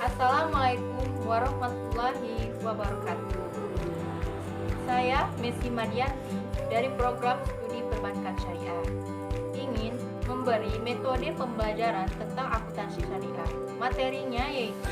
Assalamualaikum warahmaullahi wabarakatuh. Saya Messi Madianti dari program studi perbankan syariah ingin memberi metode pembelajaran tentang akuntansi syariah. Materinya yaitu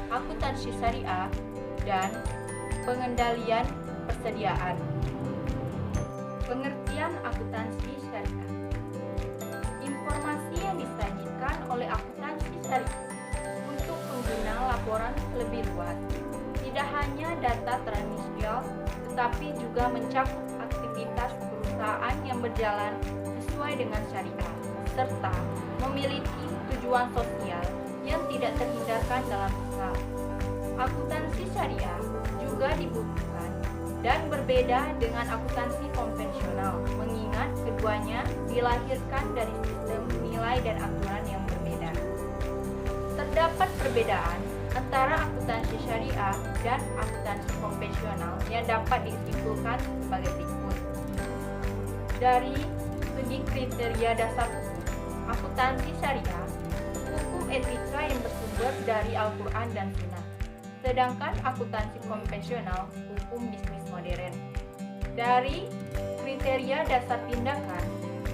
akuntansi syariah dan pengendalian persediaan. Pengertian akuntansi syariah. Informasi yang disajikan oleh akuntansi syariah untuk pengguna laporan lebih luas, tidak hanya data transmisial, tetapi juga mencakup aktivitas perusahaan yang berjalan sesuai dengan syariah, serta memiliki tujuan sosial yang tidak terhindarkan dalam Islam. Akuntansi syariah juga dibutuhkan dan berbeda dengan akuntansi konvensional, mengingat keduanya dilahirkan dari sistem nilai dan aturan yang berbeda. Terdapat perbedaan antara akuntansi syariah dan akuntansi konvensional yang dapat disimpulkan sebagai berikut. Dari segi kriteria dasar hukum, akuntansi syariah, hukum etika yang bersumber dari Al-Quran dan Sunnah. Sedangkan akuntansi konvensional, hukum bisnis modern. Dari kriteria dasar tindakan,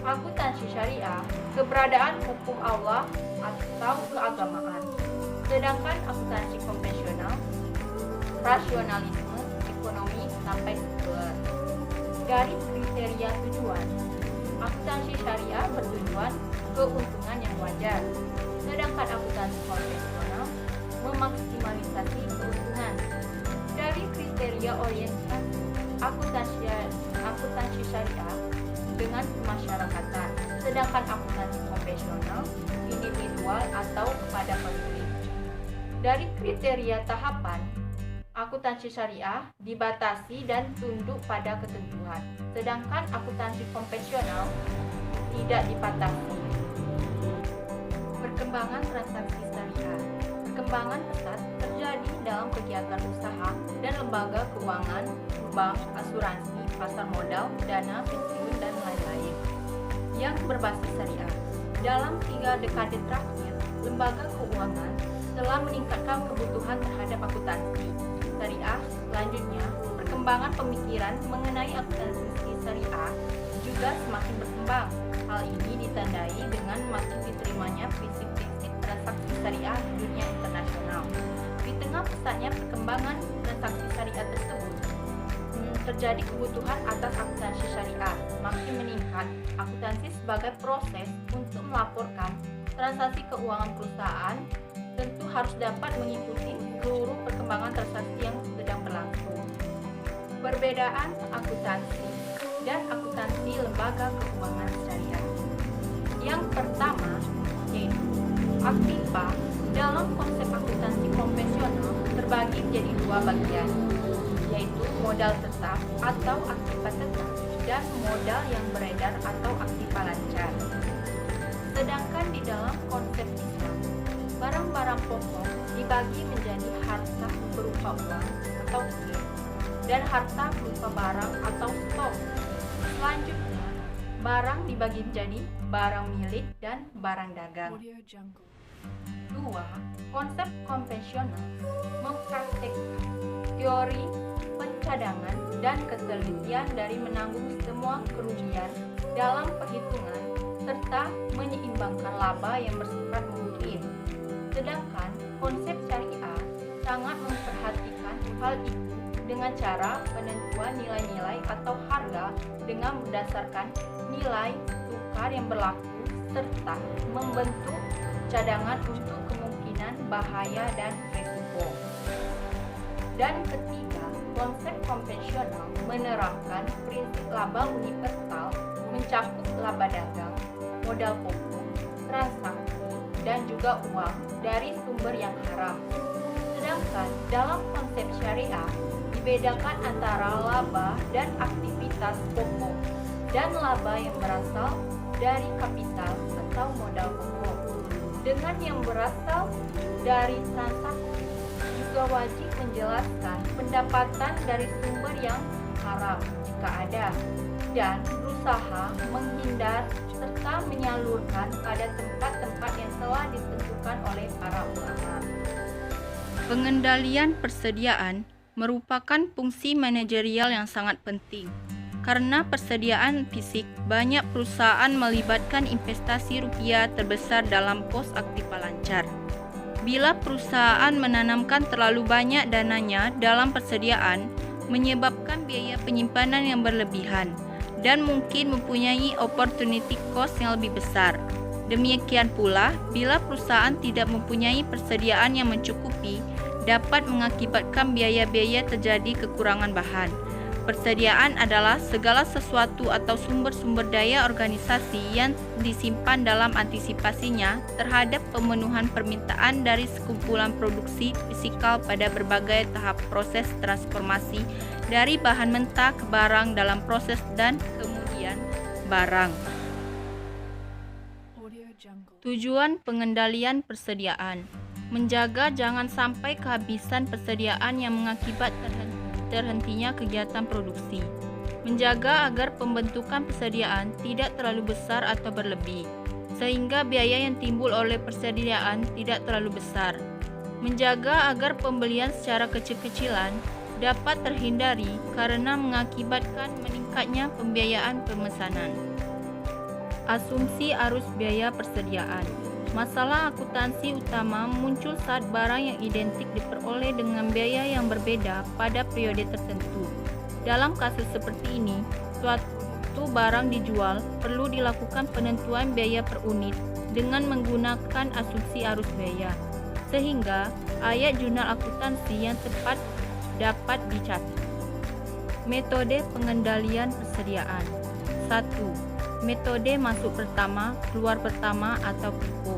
akuntansi syariah, keberadaan hukum Allah atau keagamaan. Sedangkan akuntansi konvensional, rasionalisme, ekonomi sampai sekuler. Dari kriteria tujuan, akuntansi syariah bertujuan keuntungan yang wajar. Sedangkan akuntansi konvensional memaksimalisasi keuntungan. Dari kriteria orientasi, akuntansi syariah dengan kemasyarakatan, sedangkan akuntansi konvensional individual atau kepada pemilik. Dari kriteria tahapan, akuntansi syariah dibatasi dan tunduk pada ketentuan, sedangkan akuntansi konvensional tidak dibatasi. Perkembangan transaksi syariah. Perkembangan pesat terjadi dalam kegiatan usaha dan lembaga keuangan, bank, asuransi, pasar modal, dana pensiun, dan lain-lain yang berbasis syariah. Dalam 3 dekade terakhir, lembaga keuangan telah meningkatkan kebutuhan terhadap akuntansi syariah. Selanjutnya, perkembangan pemikiran mengenai akuntansi syariah juga semakin berkembang. Hal ini ditandai dengan makin diterimanya prinsip-prinsip transaksi syariah di dunia internasional. Di tengah pesatnya perkembangan transaksi syariah tersebut, terjadi kebutuhan atas akuntansi syariah makin meningkat. Akuntansi sebagai proses untuk melaporkan transaksi keuangan perusahaan tentu harus dapat mengikuti seluruh perkembangan transaksi yang sedang berlangsung. Perbedaan akuntansi dan akuntansi lembaga keuangan syariah. Yang pertama yaitu aktiva. Dalam konsep akuntansi konvensional terbagi menjadi 2 bagian, yaitu modal tetap atau aktiva tetap dan modal yang beredar atau aktiva lancar. Sedangkan di dalam konsep Islam, barang-barang pokok dibagi menjadi harta berupa uang atau uang dan harta berupa barang atau stok. Selanjutnya, barang dibagi menjadi barang milik dan barang dagang. 2. Konsep konvensional mempraktikkan teori pencadangan dan ketelitian dari menanggung semua kerugian dalam perhitungan serta menyeimbangkan laba yang bersifat mungkin. Sedangkan konsep syariah sangat memperhatikan hal itu dengan cara penentuan nilai-nilai atau harga dengan berdasarkan nilai tukar yang berlaku serta membentuk cadangan untuk kemungkinan bahaya dan risiko. Dan ketiga, konsep konvensional menerapkan prinsip laba universal mencakup laba dagang, modal pokok, transaksi, dan juga uang dari sumber yang haram. Sedangkan dalam konsep syariah dibedakan antara laba dan aktivitas pokok dan laba yang berasal dari kapital atau modal pokok. Dengan yang berasal dari transaksi juga wajib menjelaskan pendapatan dari sumber yang haram jika ada. dan berusaha menghindar serta menyalurkan pada tempat-tempat yang telah ditentukan oleh para usaha. Pengendalian persediaan merupakan fungsi manajerial yang sangat penting. Karena persediaan fisik, banyak perusahaan melibatkan investasi rupiah terbesar dalam pos aktiva lancar. Bila perusahaan menanamkan terlalu banyak dananya dalam persediaan, menyebabkan biaya penyimpanan yang berlebihan dan mungkin mempunyai opportunity cost yang lebih besar. Demikian pula, bila perusahaan tidak mempunyai persediaan yang mencukupi, dapat mengakibatkan biaya-biaya terjadi kekurangan bahan. Persediaan adalah segala sesuatu atau sumber-sumber daya organisasi yang disimpan dalam antisipasinya terhadap pemenuhan permintaan dari sekumpulan produksi fisikal pada berbagai tahap proses transformasi dari bahan mentah ke barang dalam proses dan kemudian barang. Tujuan pengendalian persediaan: menjaga jangan sampai kehabisan persediaan yang mengakibatkan terhentinya kegiatan produksi, menjaga agar pembentukan persediaan tidak terlalu besar atau berlebih, sehingga biaya yang timbul oleh persediaan tidak terlalu besar, menjaga agar pembelian secara kecil-kecilan dapat terhindari karena mengakibatkan meningkatnya pembiayaan pemesanan. Asumsi arus biaya persediaan. Masalah akuntansi utama muncul saat barang yang identik diperoleh dengan biaya yang berbeda pada periode tertentu. Dalam kasus seperti ini, suatu barang dijual perlu dilakukan penentuan biaya per unit dengan menggunakan asumsi arus biaya, sehingga ayat jurnal akuntansi yang tepat dapat dicatat. Metode pengendalian persediaan. 1. Metode masuk pertama, keluar pertama atau FIFO.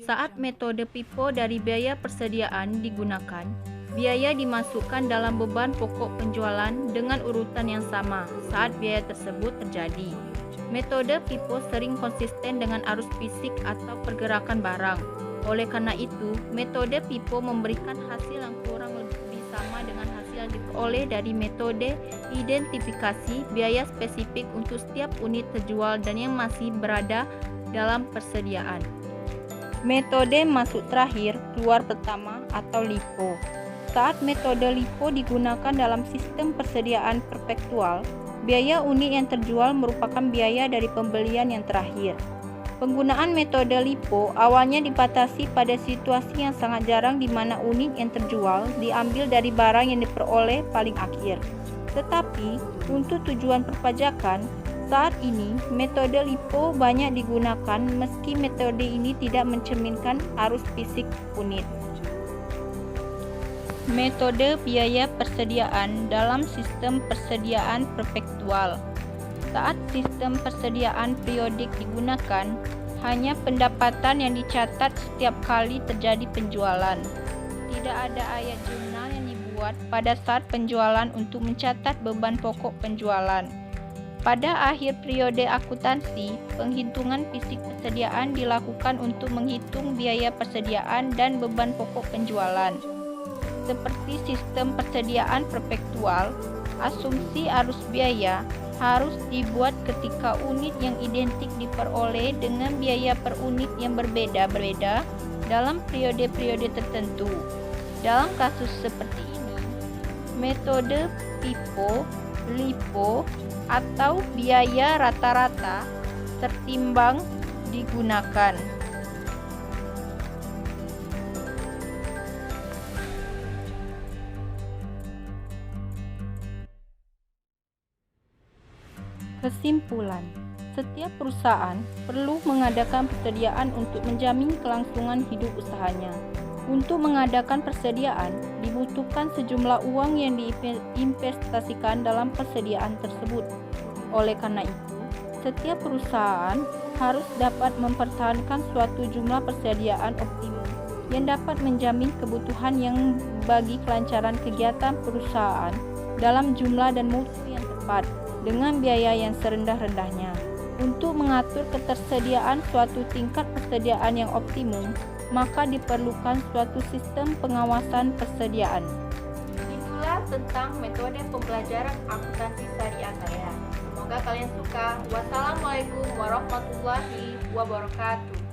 Saat metode FIFO dari biaya persediaan digunakan, biaya dimasukkan dalam beban pokok penjualan dengan urutan yang sama saat biaya tersebut terjadi. Metode FIFO sering konsisten dengan arus fisik atau pergerakan barang. Oleh karena itu, metode FIFO memberikan hasil yang kurang lebih sama dengan hasil yang diperoleh dari metode identifikasi biaya spesifik untuk setiap unit terjual dan yang masih berada dalam persediaan. Metode masuk terakhir, keluar pertama atau LIFO. Saat metode LIFO digunakan dalam sistem persediaan perpetual, biaya unit yang terjual merupakan biaya dari pembelian yang terakhir. Penggunaan metode LIFO awalnya dibatasi pada situasi yang sangat jarang di mana unit yang terjual diambil dari barang yang diperoleh paling akhir. Tetapi, untuk tujuan perpajakan, saat ini metode LIFO banyak digunakan meski metode ini tidak mencerminkan arus fisik unit. Metode biaya persediaan dalam sistem persediaan perpetual. Saat sistem persediaan periodik digunakan, hanya pendapatan yang dicatat setiap kali terjadi penjualan. Tidak ada ayat jurnal yang dibuat pada saat penjualan untuk mencatat beban pokok penjualan. Pada akhir periode akuntansi, penghitungan fisik persediaan dilakukan untuk menghitung biaya persediaan dan beban pokok penjualan. Seperti sistem persediaan perpetual, asumsi arus biaya harus dibuat ketika unit yang identik diperoleh dengan biaya per unit yang berbeda-beda dalam periode-periode tertentu. Dalam kasus seperti ini, metode FIFO, LIFO, atau biaya rata-rata tertimbang digunakan. Kesimpulan, setiap perusahaan perlu mengadakan persediaan untuk menjamin kelangsungan hidup usahanya. Untuk mengadakan persediaan, dibutuhkan sejumlah uang yang diinvestasikan dalam persediaan tersebut. Oleh karena itu, setiap perusahaan harus dapat mempertahankan suatu jumlah persediaan optimum yang dapat menjamin kebutuhan yang bagi kelancaran kegiatan perusahaan dalam jumlah dan mutu yang tepat, dengan biaya yang serendah-rendahnya. Untuk mengatur ketersediaan suatu tingkat persediaan yang optimum, maka diperlukan suatu sistem pengawasan persediaan. Itulah tentang metode pembelajaran akuntansi syariah saya. Semoga Semoga kalian suka. Wassalamualaikum warahmatullahi wabarakatuh.